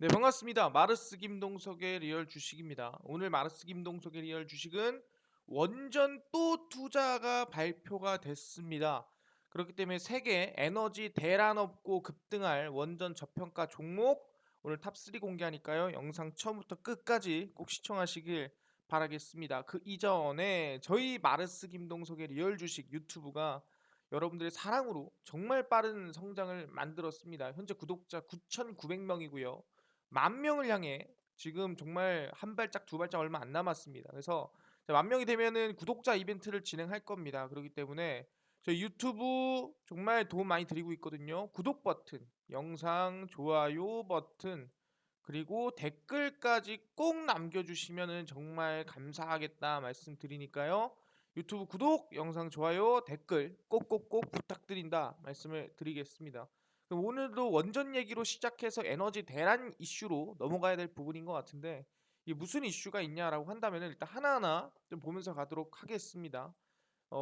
네, 반갑습니다. 마르스 김동석의 리얼 주식입니다. 오늘 마르스 김동석의 리얼 주식은 원전 또 투자가 발표가 됐습니다. 그렇기 때문에 세계 에너지 대란 없고 급등할 원전 저평가 종목 오늘 탑3 공개하니까요. 영상 처음부터 끝까지 꼭 시청하시길 바라겠습니다. 그 이전에 저희 마르스 김동석의 리얼 주식 유튜브가 여러분들의 사랑으로 정말 빠른 성장을 만들었습니다. 현재 구독자 9,900명이고요. 10,000명을 향해 지금 정말 한 발짝 두 발짝 얼마 안 남았습니다. 그래서 10,000명이 되면은 구독자 이벤트를 진행할 겁니다. 그렇기 때문에 저희 유튜브 정말 도움 많이 드리고 있거든요. 구독 버튼, 영상 좋아요 버튼, 그리고 댓글까지 꼭 남겨주시면은 정말 감사하겠다 말씀드리니까요. 유튜브 구독, 영상 좋아요, 댓글 꼭꼭꼭 부탁드린다 말씀을 드리겠습니다. 그럼 오늘도 원전 얘기로 시작해서 에너지 대란 이슈로 넘어가야 될 부분인 것 같은데 이게 무슨 이슈가 있냐라고 한다면 일단 하나하나 좀 보면서 가도록 하겠습니다.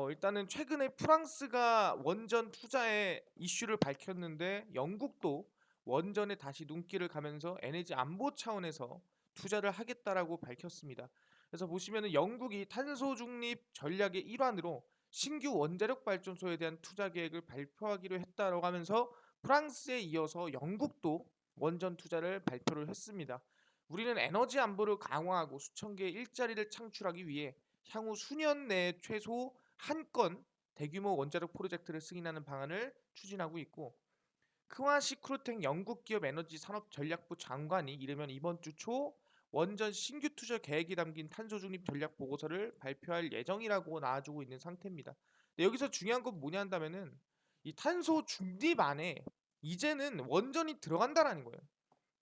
일단은 최근에 프랑스가 원전 투자의 이슈를 밝혔는데 영국도 원전에 다시 눈길을 가면서 에너지 안보 차원에서 투자를 하겠다라고 밝혔습니다. 그래서 보시면은 영국이 탄소 중립 전략의 일환으로 신규 원자력 발전소에 대한 투자 계획을 발표하기로 했다라고 하면서 프랑스에 이어서 영국도 원전 투자를 발표를 했습니다. 우리는 에너지 안보를 강화하고 수천 개의 일자리를 창출하기 위해 향후 수년 내에 최소 한 건 대규모 원자력 프로젝트를 승인하는 방안을 추진하고 있고, 크와시 크루텍 영국 기업 에너지 산업 전략부 장관이 이르면 이번 주 초 원전 신규 투자 계획이 담긴 탄소 중립 전략 보고서를 발표할 예정이라고 나와주고 있는 상태입니다. 근데 여기서 중요한 건 뭐냐 한다면은 이 탄소 중립 안에 이제는 원전이 들어간다라는 거예요.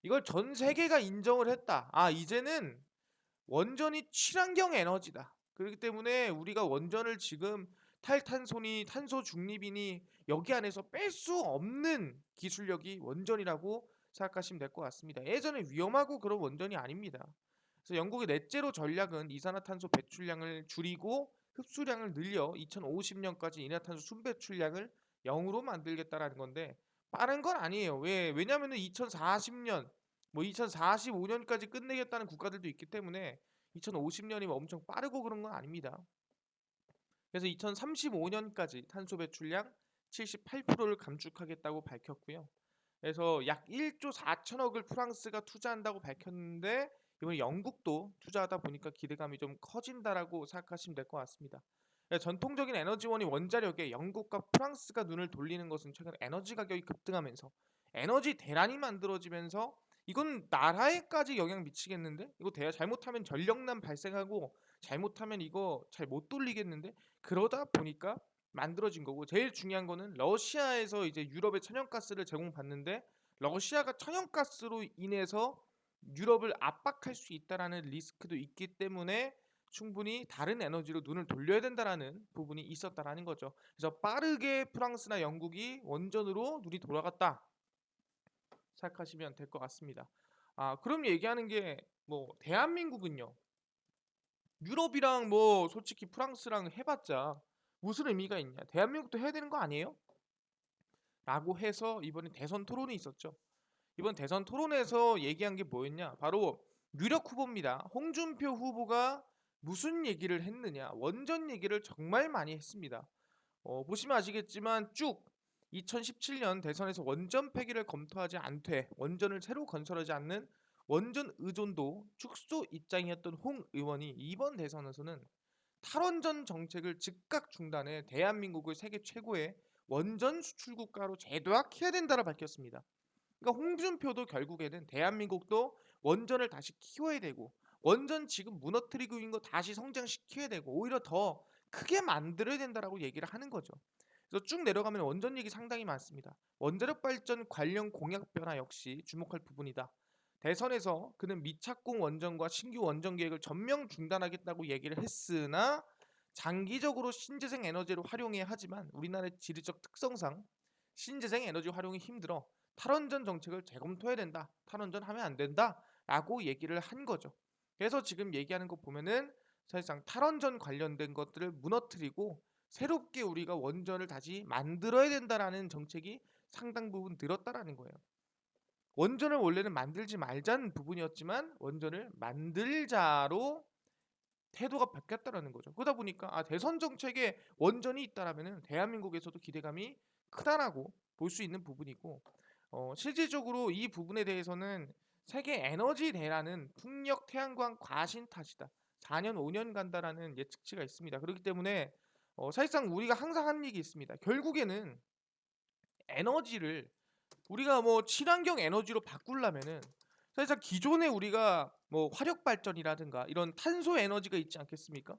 이걸 전 세계가 인정을 했다. 아, 이제는 원전이 친환경 에너지다. 그렇기 때문에 우리가 원전을 지금 탈탄소니 탄소 중립이니 여기 안에서 뺄 수 없는 기술력이 원전이라고 생각하시면 될 것 같습니다. 예전에 위험하고 그런 원전이 아닙니다. 그래서 영국의 넷제로 전략은 이산화탄소 배출량을 줄이고 흡수량을 늘려 2050년까지 이산화탄소 순배출량을 0으로 만들겠다라는 건데 빠른 건 아니에요. 왜냐하면 2040년 뭐 2045년까지 끝내겠다는 국가들도 있기 때문에 2050년이면 엄청 빠르고 그런 건 아닙니다. 그래서 2035년까지 탄소 배출량 78%를 감축하겠다고 밝혔고요. 그래서 약 1조 4천억을 프랑스가 투자한다고 밝혔는데 이번에 영국도 투자하다 보니까 기대감이 좀 커진다라고 생각하시면 될 것 같습니다. 전통적인 에너지원인 원자력에 영국과 프랑스가 눈을 돌리는 것은 최근 에너지 가격이 급등하면서 에너지 대란이 만들어지면서 이건 나라에까지 영향 미치겠는데? 이거 잘못하면 전력난 발생하고 잘못하면 이거 잘 못 돌리겠는데? 그러다 보니까 만들어진 거고 제일 중요한 거는 러시아에서 이제 유럽에 천연가스를 제공받는데 러시아가 천연가스로 인해서 유럽을 압박할 수 있다라는 리스크도 있기 때문에 충분히 다른 에너지로 눈을 돌려야 된다라는 부분이 있었다라는 거죠. 그래서 빠르게 프랑스나 영국이 원전으로 눈이 돌아갔다 생각하시면 될 것 같습니다. 아, 그럼 얘기하는 게 뭐 대한민국은요. 유럽이랑 뭐 솔직히 프랑스랑 해봤자 무슨 의미가 있냐? 대한민국도 해야 되는 거 아니에요? 라고 해서 이번에 대선 토론이 있었죠. 이번 대선 토론에서 얘기한 게 뭐였냐? 바로 유력 후보입니다. 홍준표 후보가 무슨 얘기를 했느냐? 원전 얘기를 정말 많이 했습니다. 보시면 아시겠지만 쭉 2017년 대선에서 원전 폐기를 검토하지 않되 원전을 새로 건설하지 않는 원전 의존도 축소 입장이었던 홍 의원이 이번 대선에서는 탈원전 정책을 즉각 중단해 대한민국을 세계 최고의 원전 수출 국가로 재도약해야 된다고 밝혔습니다. 그러니까 홍준표도 결국에는 대한민국도 원전을 다시 키워야 되고 원전 지금 무너뜨리고 있는 거 다시 성장시켜야 되고 오히려 더 크게 만들어야 된다라고 얘기를 하는 거죠. 그래서 쭉 내려가면 원전 얘기 상당히 많습니다. 원자력 발전 관련 공약 변화 역시 주목할 부분이다. 대선에서 그는 미착공 원전과 신규 원전 계획을 전면 중단하겠다고 얘기를 했으나 장기적으로 신재생 에너지를 활용해야 하지만 우리나라의 지리적 특성상 신재생 에너지 활용이 힘들어 탈원전 정책을 재검토해야 된다. 탈원전 하면 안 된다. 라고 얘기를 한 거죠. 그래서 지금 얘기하는 거 보면은 사실상 탈원전 관련된 것들을 무너뜨리고 새롭게 우리가 원전을 다시 만들어야 된다라는 정책이 상당 부분 늘었다라는 거예요. 원전을 원래는 만들지 말자는 부분이었지만 원전을 만들자로 태도가 바뀌었다라는 거죠. 그러다 보니까 대선 정책에 원전이 있다라면은 대한민국에서도 기대감이 크다라고 볼 수 있는 부분이고, 실질적으로 이 부분에 대해서는 세계 에너지 대란은 풍력 태양광 과신 탓이다. 4년 5년 간다라는 예측치가 있습니다. 그렇기 때문에 사실상 우리가 항상 하는 얘기 있습니다. 결국에는 에너지를 우리가 뭐 친환경 에너지로 바꾸려면은 사실상 기존에 우리가 뭐 화력 발전이라든가 이런 탄소 에너지가 있지 않겠습니까?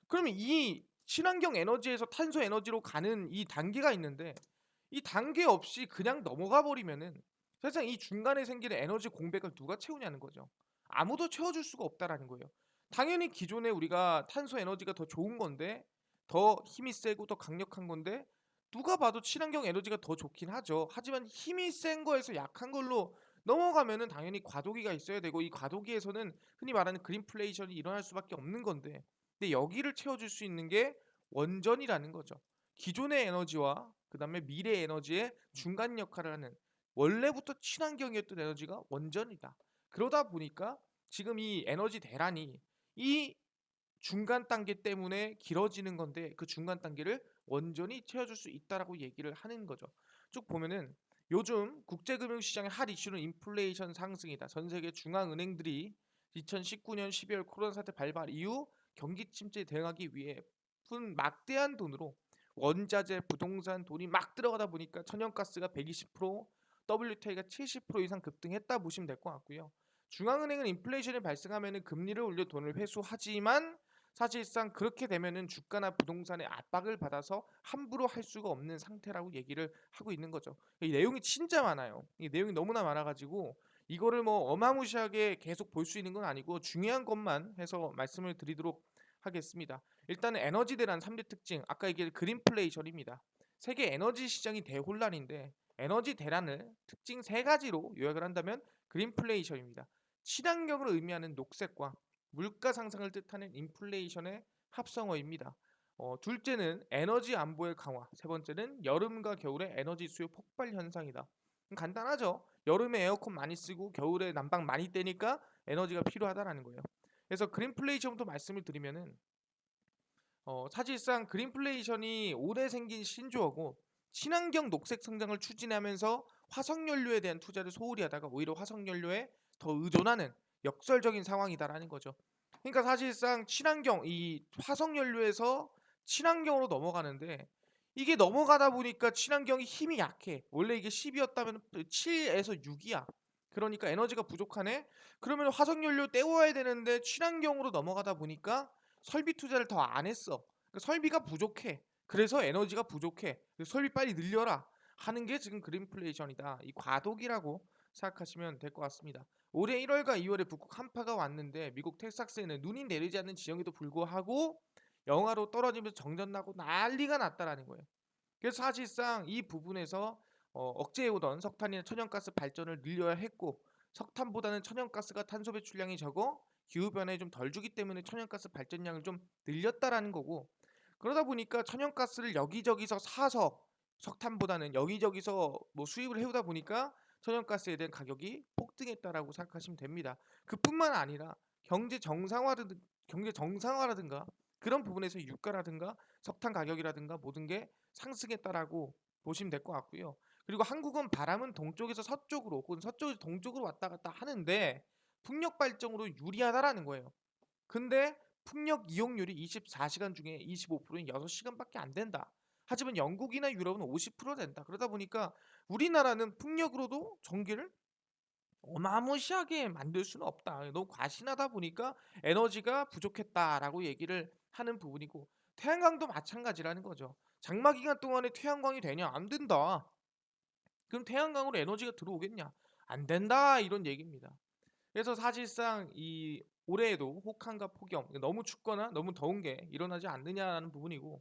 그러면 이 친환경 에너지에서 탄소 에너지로 가는 이 단계가 있는데, 이 단계 없이 그냥 넘어가 버리면은 사실상 이 중간에 생기는 에너지 공백을 누가 채우냐는 거죠. 아무도 채워줄 수가 없다라는 거예요. 당연히 기존에 우리가 탄소 에너지가 더 좋은 건데, 더 힘이 세고 더 강력한 건데, 누가 봐도 친환경 에너지가 더 좋긴 하죠. 하지만 힘이 센 거에서 약한 걸로 넘어가면은 당연히 과도기가 있어야 되고, 이 과도기에서는 흔히 말하는 그린플레이션이 일어날 수밖에 없는 건데, 근데 여기를 채워줄 수 있는 게 원전이라는 거죠. 기존의 에너지와 그다음에 미래 에너지의 중간 역할을 하는, 원래부터 친환경이었던 에너지가 원전이다. 그러다 보니까 지금 이 에너지 대란이 이 중간 단계 때문에 길어지는 건데, 그 중간 단계를 원전이 채워줄 수 있다라고 얘기를 하는 거죠. 쭉 보면은 요즘 국제금융시장의 핫 이슈는 인플레이션 상승이다. 전 세계 중앙은행들이 2019년 12월 코로나 사태 발발 이후 경기 침체에 대응하기 위해 푼 막대한 돈으로 원자재, 부동산 돈이 막 들어가다 보니까 천연가스가 120%, WTI가 70% 이상 급등했다 보시면 될 것 같고요. 중앙은행은 인플레이션이 발생하면 금리를 올려 돈을 회수하지만, 사실상 그렇게 되면은 주가나 부동산에 압박을 받아서 함부로 할 수가 없는 상태라고 얘기를 하고 있는 거죠. 이 내용이 진짜 많아요. 이 내용이 너무나 많아가지고 이거를 뭐 어마무시하게 계속 볼 수 있는 건 아니고 중요한 것만 해서 말씀을 드리도록 하겠습니다. 일단은 에너지 대란 3대 특징, 아까 얘기한 그린플레이션입니다. 세계 에너지 시장이 대혼란인데, 에너지 대란을 특징 세 가지로 요약을 한다면 그린플레이션입니다. 친환경을 의미하는 녹색과 물가 상승을 뜻하는 인플레이션의 합성어입니다. 둘째는 에너지 안보의 강화, 세 번째는 여름과 겨울의 에너지 수요 폭발 현상이다. 간단하죠. 여름에 에어컨 많이 쓰고 겨울에 난방 많이 떼니까 에너지가 필요하다라는 거예요. 그래서 그린플레이션부터 말씀을 드리면은, 사실상 그린플레이션이 올해 생긴 신조어고, 친환경 녹색 성장을 추진하면서 화석연료에 대한 투자를 소홀히 하다가 오히려 화석연료에 더 의존하는 역설적인 상황이다라는 거죠. 그러니까 사실상 친환경, 이 화석연료에서 친환경으로 넘어가는데, 이게 넘어가다 보니까 친환경이 힘이 약해. 원래 이게 10이었다면 7에서 6이야. 그러니까 에너지가 부족하네. 그러면 화석연료 때워야 되는데 친환경으로 넘어가다 보니까 설비 투자를 더 안 했어. 그러니까 설비가 부족해. 그래서 에너지가 부족해. 그래서 설비 빨리 늘려라 하는 게 지금 그린플레이션이다. 이 과도기라고 생각하시면 될 것 같습니다. 올해 1월과 2월에 북극 한파가 왔는데 미국 텍사스에는 눈이 내리지 않는 지형에도 불구하고 영하로 떨어지면서 정전나고 난리가 났다라는 거예요. 그래서 사실상 이 부분에서 억제해오던 석탄이나 천연가스 발전을 늘려야 했고, 석탄보다는 천연가스가 탄소 배출량이 적어 기후변화에 좀 덜 주기 때문에 천연가스 발전량을 좀 늘렸다라는 거고, 그러다 보니까 천연가스를 여기저기서 사서 석탄보다는 여기저기서 뭐 수입을 해오다 보니까 천연가스에 대한 가격이 폭등했다라고 생각하시면 됩니다. 그뿐만 아니라 경제 정상화라든가 그런 부분에서 유가라든가 석탄 가격이라든가 모든 게 상승했다라고 보시면 될 것 같고요. 그리고 한국은 바람은 동쪽에서 서쪽으로 혹은 서쪽에서 동쪽으로 왔다 갔다 하는데 풍력 발전으로 유리하다라는 거예요. 근데 풍력 이용률이 24시간 중에 25%는 6시간밖에 안 된다. 하지만 영국이나 유럽은 50% 된다. 그러다 보니까 우리나라는 풍력으로도 전기를 어마무시하게 만들 수는 없다. 너무 과신하다 보니까 에너지가 부족했다라고 얘기를 하는 부분이고, 태양광도 마찬가지라는 거죠. 장마 기간 동안에 태양광이 되냐? 안 된다. 그럼 태양광으로 에너지가 들어오겠냐? 안 된다. 이런 얘기입니다. 그래서 사실상 이 올해에도 혹한과 폭염, 너무 춥거나 너무 더운 게 일어나지 않느냐라는 부분이고,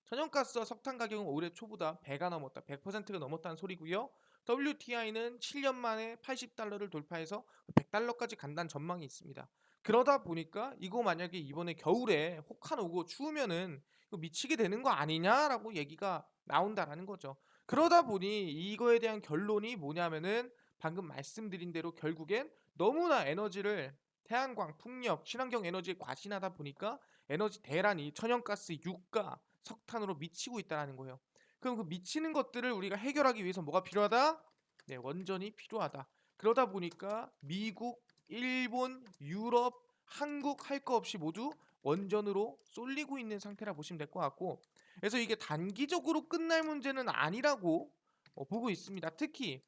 천연가스와 석탄 가격은 올해 초보다 배가 넘었다, 100%가 넘었다는 소리고요. WTI는 7년 만에 80달러를 돌파해서 100달러까지 간다는 전망이 있습니다. 그러다 보니까 이거 만약에 이번에 겨울에 혹한 오고 추우면은 이거 미치게 되는 거 아니냐라고 얘기가 나온다라는 거죠. 그러다 보니 이거에 대한 결론이 뭐냐면은 방금 말씀드린 대로 결국엔 너무나 에너지를 태양광, 풍력, 친환경 에너지에 과신하다 보니까 에너지 대란이 천연가스, 유가, 석탄으로 미치고 있다는 거예요. 그럼 그 미치는 것들을 우리가 해결하기 위해서 뭐가 필요하다? 네, 원전이 필요하다. 그러다 보니까 미국, 일본, 유럽, 한국 할 거 없이 모두 원전으로 쏠리고 있는 상태라 보시면 될 것 같고, 그래서 이게 단기적으로 끝날 문제는 아니라고 보고 있습니다. 특히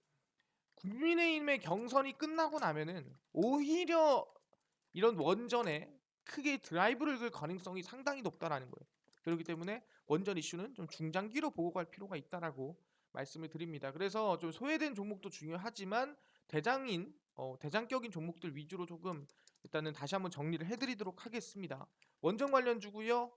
국민의힘의 경선이 끝나고 나면은 오히려 이런 원전에 크게 드라이브를 걸 가능성이 상당히 높다라는 거예요. 그렇기 때문에 원전 이슈는 좀 중장기로 보고 갈 필요가 있다라고 말씀을 드립니다. 그래서 좀 소외된 종목도 중요하지만 대장격인 종목들 위주로 조금 일단은 다시 한번 정리를 해드리도록 하겠습니다. 원전 관련주고요.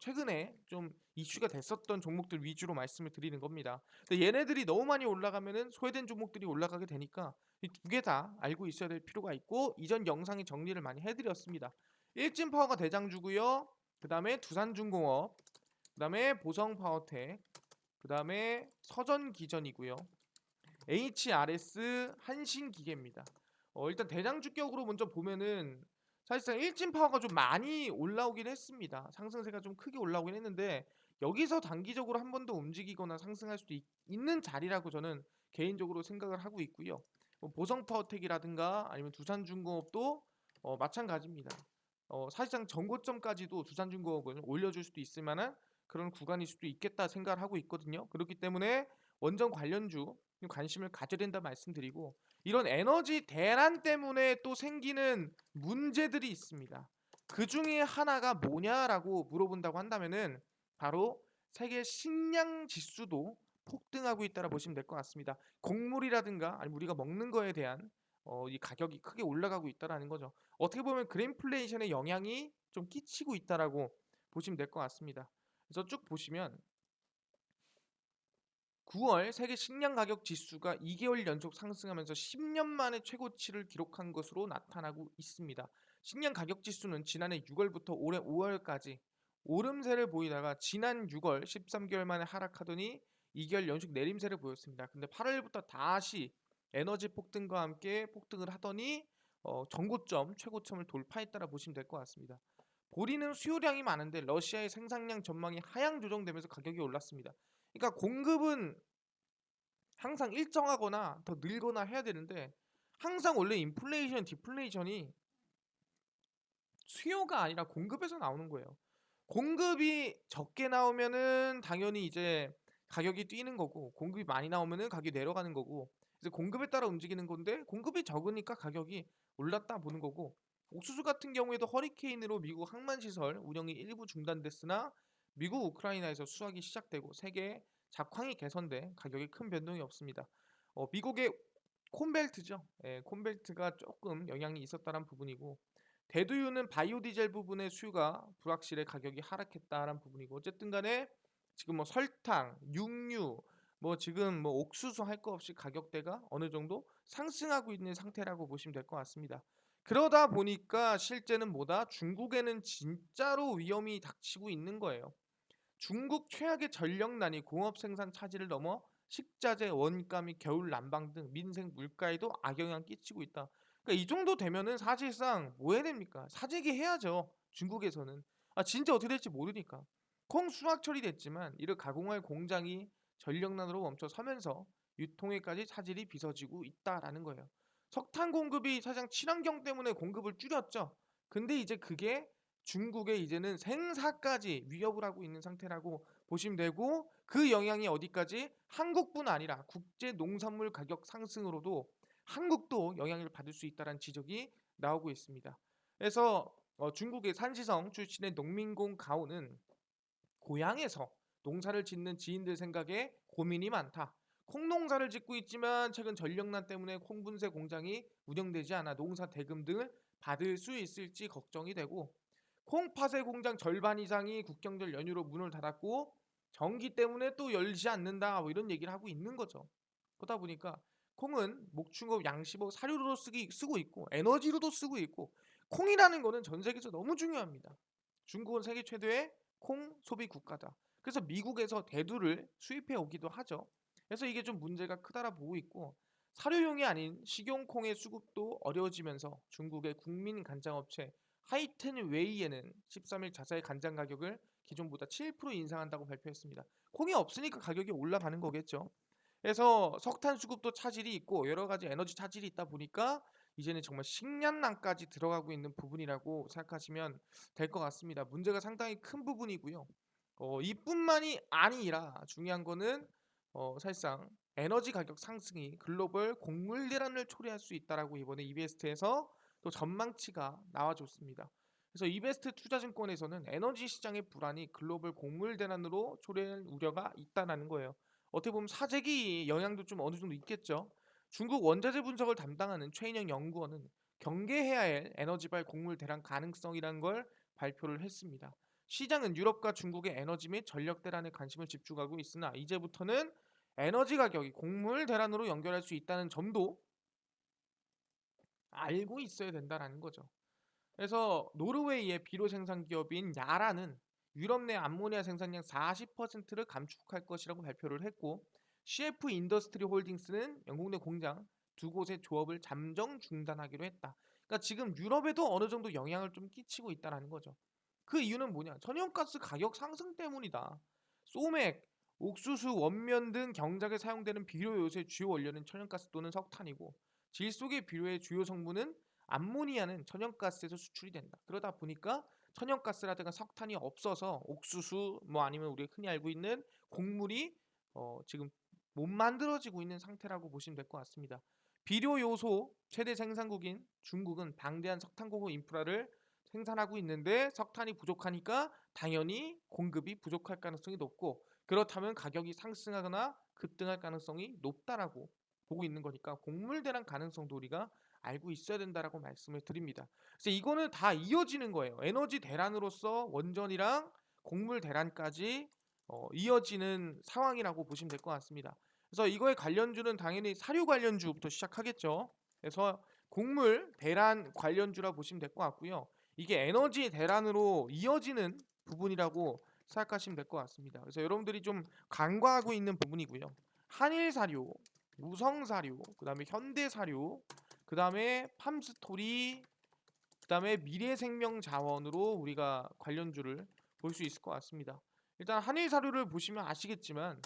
최근에 좀 이슈가 됐었던 종목들 위주로 말씀을 드리는 겁니다. 근데 얘네들이 너무 많이 올라가면은 소외된 종목들이 올라가게 되니까 이 두 개 다 알고 있어야 될 필요가 있고, 이전 영상에 정리를 많이 해드렸습니다. 일진파워가 대장주고요. 그 다음에 두산중공업, 그 다음에 보성파워텍, 그 다음에 서전기전이고요. HRS 한신기계입니다. 일단 대장주격으로 먼저 보면은 사실상 일진파워가 좀 많이 올라오긴 했습니다. 상승세가 좀 크게 올라오긴 했는데 여기서 단기적으로 한 번 더 움직이거나 상승할 수도 있는 자리라고 저는 개인적으로 생각을 하고 있고요. 보성파워텍이라든가 아니면 두산중공업도 마찬가지입니다. 사실상 전고점까지도 두산중공업은 올려줄 수도 있을 만한 그런 구간일 수도 있겠다 생각을 하고 있거든요. 그렇기 때문에 원전 관련주 관심을 가져야 된다 말씀드리고, 이런 에너지 대란 때문에 또 생기는 문제들이 있습니다. 그 중에 하나가 뭐냐라고 물어본다고 한다면은 바로 세계 식량 지수도 폭등하고 있다라 보시면 될 것 같습니다. 곡물이라든가 아니면 우리가 먹는 거에 대한 이 가격이 크게 올라가고 있다라는 거죠. 어떻게 보면 그린플레이션의 영향이 좀 끼치고 있다라고 보시면 될 것 같습니다. 그래서 쭉 보시면 9월 세계 식량 가격 지수가 2개월 연속 상승하면서 10년 만에 최고치를 기록한 것으로 나타나고 있습니다. 식량 가격 지수는 지난해 6월부터 올해 5월까지 오름세를 보이다가 지난 6월 13개월 만에 하락하더니 2개월 연속 내림세를 보였습니다. 근데 8월부터 다시 에너지 폭등과 함께 폭등을 하더니 전고점, 최고점을 돌파했다라 보시면 될 것 같습니다. 보리는 수요량이 많은데 러시아의 생산량 전망이 하향 조정되면서 가격이 올랐습니다. 그러니까 공급은 항상 일정하거나 더 늘거나 해야 되는데 항상 원래 인플레이션, 디플레이션이 수요가 아니라 공급에서 나오는 거예요. 공급이 적게 나오면은 당연히 이제 가격이 뛰는 거고, 공급이 많이 나오면은 가격이 내려가는 거고, 그래서 공급에 따라 움직이는 건데 공급이 적으니까 가격이 올랐다 보는 거고, 옥수수 같은 경우에도 허리케인으로 미국 항만시설 운영이 일부 중단됐으나 미국 우크라이나에서 수확이 시작되고 세계 작황이 개선돼 가격에 큰 변동이 없습니다. 미국의 콘벨트죠. 예, 콘벨트가 조금 영향이 있었다는 부분이고, 대두유는 바이오디젤 부분의 수요가 불확실해 가격이 하락했다라는 부분이고, 어쨌든 간에 지금 뭐 설탕, 육류, 뭐 지금 뭐 옥수수 할 거 없이 가격대가 어느 정도 상승하고 있는 상태라고 보시면 될 것 같습니다. 그러다 보니까 실제는 뭐다? 중국에는 진짜로 위험이 닥치고 있는 거예요. 중국 최악의 전력난이 공업 생산 차질을 넘어 식자재, 원가 및 겨울 난방 등 민생 물가에도 악영향 끼치고 있다. 그러니까 이 정도 되면은 사실상 뭐 해야 됩니까? 사재기 해야죠. 중국에서는. 진짜 어떻게 될지 모르니까. 콩 수확 처리됐지만 이를 가공할 공장이 전력난으로 멈춰서면서 유통에까지 차질이 빚어지고 있다라는 거예요. 석탄 공급이 사실상 친환경 때문에 공급을 줄였죠. 근데 이제 그게 중국의 이제는 생사까지 위협을 하고 있는 상태라고 보시면 되고, 그 영향이 어디까지? 한국뿐 아니라 국제 농산물 가격 상승으로도 한국도 영향을 받을 수 있다는 지적이 나오고 있습니다. 그래서 중국의 산시성 출신의 농민공 가오는 고향에서 농사를 짓는 지인들 생각에 고민이 많다. 콩농사를 짓고 있지만 최근 전력난 때문에 콩분쇄 공장이 운영되지 않아 농사 대금 등을 받을 수 있을지 걱정이 되고, 콩파쇄 공장 절반 이상이 국경절 연휴로 문을 닫았고 전기 때문에 또 열지 않는다, 뭐 이런 얘기를 하고 있는 거죠. 그러다 보니까 콩은 목축업, 양식업, 사료로도 쓰고 있고 에너지로도 쓰고 있고, 콩이라는 거는 전 세계에서 너무 중요합니다. 중국은 세계 최대의 콩 소비 국가다. 그래서 미국에서 대두를 수입해 오기도 하죠. 그래서 이게 좀 문제가 크다라 보고 있고, 사료용이 아닌 식용콩의 수급도 어려워지면서 중국의 국민 간장업체 하이튼웨이에는 13일 자사의 간장 가격을 기존보다 7% 인상한다고 발표했습니다. 콩이 없으니까 가격이 올라가는 거겠죠. 그래서 석탄 수급도 차질이 있고 여러 가지 에너지 차질이 있다 보니까 이제는 정말 식량난까지 들어가고 있는 부분이라고 생각하시면 될 것 같습니다. 문제가 상당히 큰 부분이고요. 이뿐만이 아니라 중요한 거는 사실상 에너지 가격 상승이 글로벌 곡물 대란을 초래할 수 있다라고 이번에 이베스트에서 또 전망치가 나와줬습니다. 그래서 이베스트 투자증권에서는 에너지 시장의 불안이 글로벌 곡물 대란으로 초래할 우려가 있다는 거예요. 어떻게 보면 사재기 영향도 좀 어느 정도 있겠죠. 중국 원자재 분석을 담당하는 최인영 연구원은 경계해야 할 에너지발 곡물 대란 가능성이라는 걸 발표를 했습니다. 시장은 유럽과 중국의 에너지 및 전력 대란에 관심을 집중하고 있으나 이제부터는 에너지 가격이 곡물 대란으로 연결할 수 있다는 점도 알고 있어야 된다는 거죠. 그래서 노르웨이의 비료 생산 기업인 야라는 유럽 내 암모니아 생산량 40%를 감축할 것이라고 발표를 했고 CF 인더스트리 홀딩스는 영국 내 공장 두 곳의 조업을 잠정 중단하기로 했다. 그러니까 지금 유럽에도 어느 정도 영향을 좀 끼치고 있다는 거죠. 그 이유는 뭐냐? 천연가스 가격 상승 때문이다. 소맥, 옥수수, 원면 등 경작에 사용되는 비료 요소의 주요 원료는 천연가스 또는 석탄이고 질 속의 비료의 주요 성분은 암모니아는 천연가스에서 수출이 된다. 그러다 보니까 천연가스라든가 석탄이 없어서 옥수수 뭐 아니면 우리가 흔히 알고 있는 곡물이 지금 못 만들어지고 있는 상태라고 보시면 될 것 같습니다. 비료 요소 최대 생산국인 중국은 방대한 석탄 공급 인프라를 생산하고 있는데 석탄이 부족하니까 당연히 공급이 부족할 가능성이 높고 그렇다면 가격이 상승하거나 급등할 가능성이 높다라고 보고 있는 거니까 곡물 대란 가능성도 우리가 알고 있어야 된다라고 말씀을 드립니다. 그래서 이거는 다 이어지는 거예요. 에너지 대란으로서 원전이랑 곡물 대란까지 이어지는 상황이라고 보시면 될 것 같습니다. 그래서 이거의 관련주는 당연히 사료 관련주부터 시작하겠죠. 그래서 곡물 대란 관련주라 보시면 될 것 같고요. 이게 에너지 대란으로 이어지는 부분이라고 생각하시면 될 것 같습니다. 그래서 여러분들이 좀 간과하고 있는 부분이고요. 한일 사료, 우성 사료, 그다음에 현대 사료, 그다음에 팜스토리, 그다음에 미래생명 자원으로 우리가 관련주를 볼 수 있을 것 같습니다. 일단 한일 사료를 보시면 아시겠지만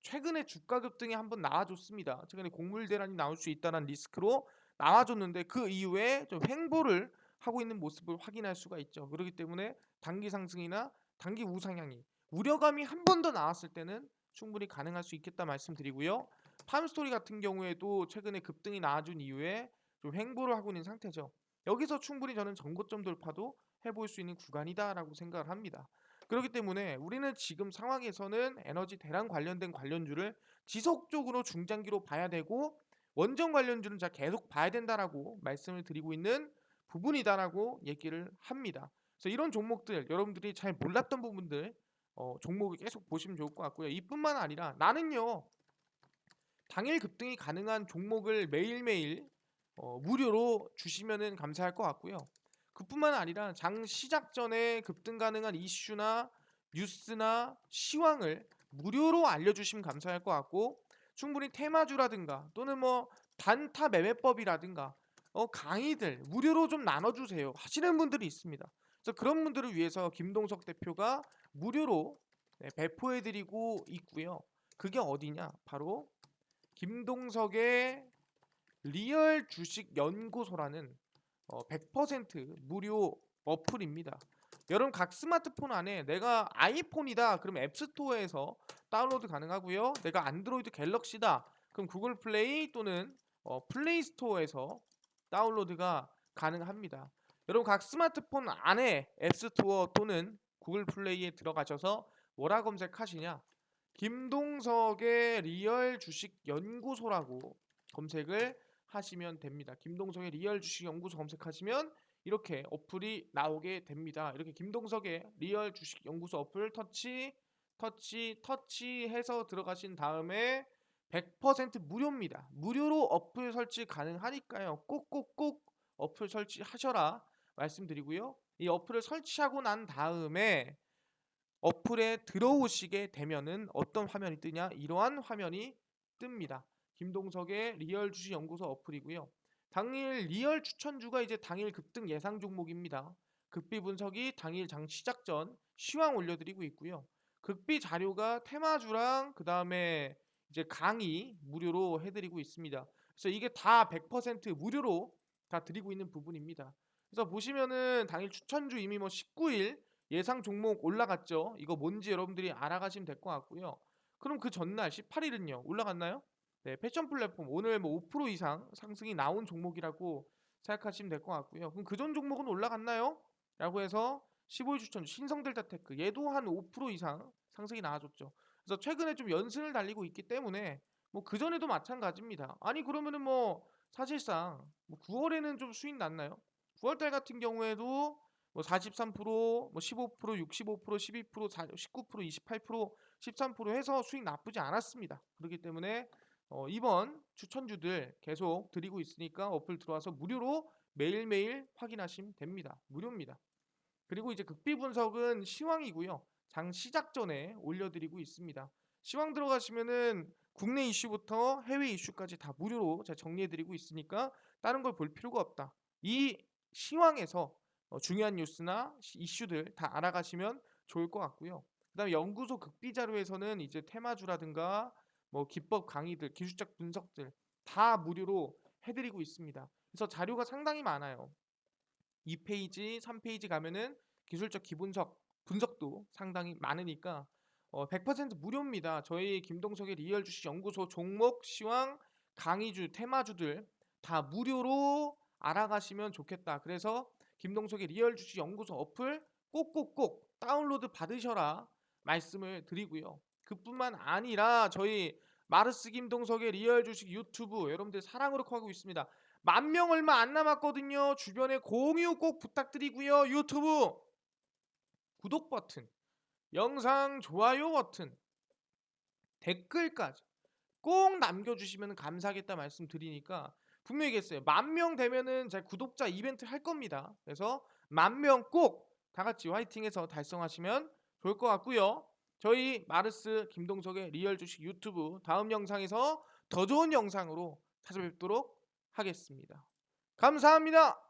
최근에 주가 급등이 한번 나와줬습니다. 최근에 곡물 대란이 나올 수 있다는 리스크로 나와줬는데 그 이후에 좀 횡보를 하고 있는 모습을 확인할 수가 있죠. 그렇기 때문에 단기 상승이나 단기 우상향이 우려감이 한 번 더 나왔을 때는 충분히 가능할 수 있겠다 말씀드리고요. 팜스토리 같은 경우에도 최근에 급등이 나와준 이후에 좀 횡보를 하고 있는 상태죠. 여기서 충분히 저는 전고점 돌파도 해볼 수 있는 구간이다라고 생각을 합니다. 그렇기 때문에 우리는 지금 상황에서는 에너지 대란 관련된 관련주를 지속적으로 중장기로 봐야 되고 원전 관련주는 자 계속 봐야 된다라고 말씀을 드리고 있는 부분이다라고 얘기를 합니다. 그래서 이런 종목들 여러분들이 잘 몰랐던 부분들 종목을 계속 보시면 좋을 것 같고요. 이뿐만 아니라 나는요 당일 급등이 가능한 종목을 매일매일 무료로 주시면은 감사할 것 같고요. 그뿐만 아니라 장 시작 전에 급등 가능한 이슈나 뉴스나 시황을 무료로 알려주시면 감사할 것 같고 충분히 테마주라든가 또는 뭐 단타 매매법이라든가 강의들 무료로 좀 나눠주세요 하시는 분들이 있습니다. 그래서 그런 분들을 위해서 김동석 대표가 무료로 배포해드리고 있고요. 그게 어디냐? 바로 김동석의 리얼 주식 연구소라는 100% 무료 어플입니다. 여러분 각 스마트폰 안에 내가 아이폰이다 그럼 앱스토어에서 다운로드 가능하고요. 내가 안드로이드 갤럭시다 그럼 구글 플레이 또는 플레이 스토어에서 다운로드가 가능합니다. 여러분 각 스마트폰 안에 앱스토어 또는 구글 플레이에 들어가셔서 뭐라 검색하시냐 김동석의 리얼 주식 연구소라고 검색을 하시면 됩니다. 김동석의 리얼 주식 연구소 검색하시면 이렇게 어플이 나오게 됩니다. 이렇게 김동석의 리얼 주식 연구소 어플 터치해서 들어가신 다음에 100% 무료입니다. 무료로 어플 설치 가능하니까요. 꼭꼭꼭 어플 설치하셔라 말씀드리고요. 이 어플을 설치하고 난 다음에 어플에 들어오시게 되면은 어떤 화면이 뜨냐? 이러한 화면이 뜹니다. 김동석의 리얼 주식 연구소 어플이고요. 당일 리얼 추천주가 이제 당일 급등 예상 종목입니다. 극비 분석이 당일 장 시작 전 시황 올려드리고 있고요. 극비 자료가 테마주랑 그 다음에 이제 강의 무료로 해드리고 있습니다. 그래서 이게 다 100% 무료로 다 드리고 있는 부분입니다. 그래서 보시면은 당일 추천주 이미 뭐 19일 예상 종목 올라갔죠. 이거 뭔지 여러분들이 알아가시면 될 것 같고요. 그럼 그 전날 18일은요 올라갔나요? 네, 패션 플랫폼 오늘 뭐 5% 이상 상승이 나온 종목이라고 생각하시면 될 것 같고요. 그럼 그전 종목은 올라갔나요? 라고 해서 15일 추천 신성델타테크 얘도 한 5% 이상 상승이 나와줬죠. 그래서 최근에 좀 연승을 달리고 있기 때문에 뭐 그전에도 마찬가지입니다. 아니 그러면은 뭐 사실상 뭐 9월에는 좀 수익 났나요? 9월달 같은 경우에도 뭐 43%, 뭐 15%, 65%, 12%, 19%, 28%, 13% 해서 수익 나쁘지 않았습니다. 그렇기 때문에 이번 추천주들 계속 드리고 있으니까 어플 들어와서 무료로 매일매일 확인하시면 됩니다. 무료입니다. 그리고 이제 극비 분석은 시황이고요. 장 시작 전에 올려드리고 있습니다. 시황 들어가시면은 국내 이슈부터 해외 이슈까지 다 무료로 제가 정리해드리고 있으니까 다른 걸 볼 필요가 없다. 이 시황에서 중요한 뉴스나 이슈들 다 알아가시면 좋을 것 같고요. 그다음에 연구소 극비 자료에서는 이제 테마주라든가 뭐 기법 강의들, 기술적 분석들 다 무료로 해드리고 있습니다. 그래서 자료가 상당히 많아요. 2페이지, 3페이지 가면은 기술적 기분석 분석도 상당히 많으니까 100% 무료입니다. 저희 김동석의 리얼 주식 연구소 종목, 시황, 강의주, 테마주들 다 무료로 알아가시면 좋겠다. 그래서 김동석의 리얼 주식 연구소 어플 꼭꼭꼭 다운로드 받으셔라 말씀을 드리고요. 그뿐만 아니라 저희 마르스 김동석의 리얼 주식 유튜브 여러분들 사랑으로 하고 있습니다. 10,000명 얼마 안 남았거든요. 주변에 공유 꼭 부탁드리고요. 유튜브 구독 버튼, 영상 좋아요 버튼, 댓글까지 꼭 남겨주시면 감사하겠다 말씀드리니까 분명히 얘기했어요. 10,000명 되면은 제가 구독자 이벤트 할 겁니다. 그래서 10,000명 꼭 다 같이 화이팅해서 달성하시면 좋을 것 같고요. 저희 마르스 김동석의 리얼 주식 유튜브 다음 영상에서 더 좋은 영상으로 찾아뵙도록 하겠습니다. 감사합니다.